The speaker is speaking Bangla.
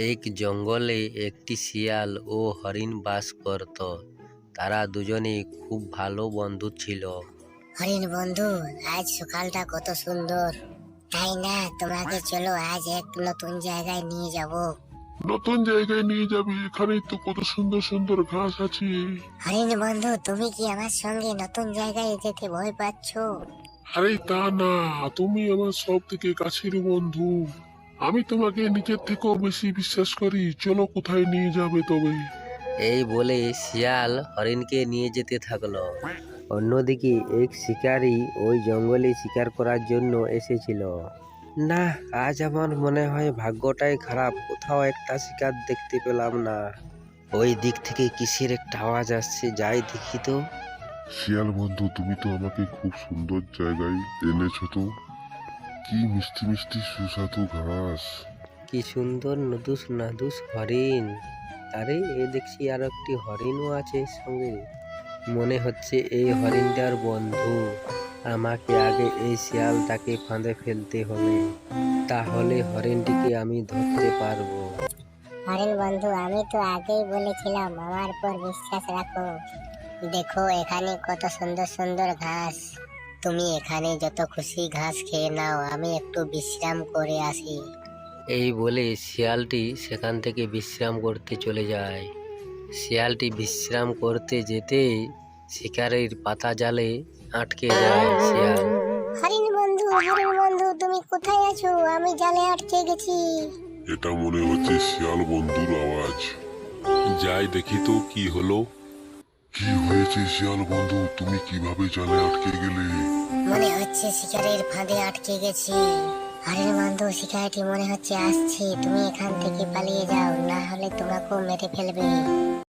এক জঙ্গলে একটি শিয়াল ও হরিণ বাস করত। তারা দুজনেই খুব ভালো বন্ধু ছিল। হরিণ বন্ধু, আজ সকালটা কত সুন্দর, তাই না? তোমাকে চলো আজ এক নতুন জায়গায় নিয়ে যাব। নতুন জায়গায় নিয়ে যাবে? এখানেই তো কত সুন্দর সুন্দর ঘাস আছে। হরিণ বন্ধু, তুমি কি আমার সঙ্গে নতুন জায়গায় যেতে ভয় পাচ্ছ? আরে তা না, তুমি আমার সব থেকে কাছের বন্ধু। আমি তোমাকে নিজের থেকেও বেশি বিশ্বাস করি। চলো, কোথায় নিয়ে যাবে তবে? এই বলে শিয়াল হরিণকে নিয়ে যেতে থাকলো। অন্যদিকে এক শিকারী ওই জঙ্গলে শিকার করার জন্য এসেছিল। না, আজ আমার মনে হয় ভাগ্যটাই খারাপ, কোথাও একটা শিকার দেখতে পেলাম না। ওই দিক থেকে কিসের একটা আওয়াজ আসছে, যাই দেখি তো। শিয়াল বন্ধু, তুমি তো আমাকে খুব সুন্দর জায়গায় এনেছো তো। কি মিষ্টি মিষ্টি সুস্বাদু ঘাস। কি সুন্দর নদুস নাদুস হরিণ। আরে এ দেখছি আর একটি হরিণও আছে সঙ্গে। মনে হচ্ছে এই হরিণটার বন্ধু। আমাকে আগে এই শিয়ালটাকে ফাঁদে ফেলতে হবে, তাহলে হরিণটিকে আমি ধরতে পারবো। হরিণ বন্ধু, আমি তো আগেই বলেছিলাম আমার উপর বিশ্বাস রাখো। দেখো এখানে কত সুন্দর সুন্দর ঘাস। তুমি এখানে যত খুশি ঘাস খেয়ে নাও, আমি একটু বিশ্রাম করে আসি। এই বলে শিয়ালটি সেখান থেকে বিশ্রাম করতে চলে যায়। শিয়ালটি বিশ্রাম করতে যেতেই শিকারের পাতা জালে আটকে যায় শিয়াল। হরিণ বন্ধু, তুমি কোথায় আছো? আমি জালে আটকে গেছি। এটা মনে হচ্ছে শিয়াল বন্ধুর আওয়াজ। যাই দেখি তো কি হলো। কি হয়েছে শিয়াল বন্ধু, তুমি কিভাবে জালে আটকে গেলে? মনে হচ্ছে শিকারের ফাঁদে আটকে গেছি। হরিণ বন্ধু, শিকারটি মনে হচ্ছে আসছে। তুমি এখান থেকে পালিয়ে যাও, না হলে তোমাকেও মেরে ফেলবে।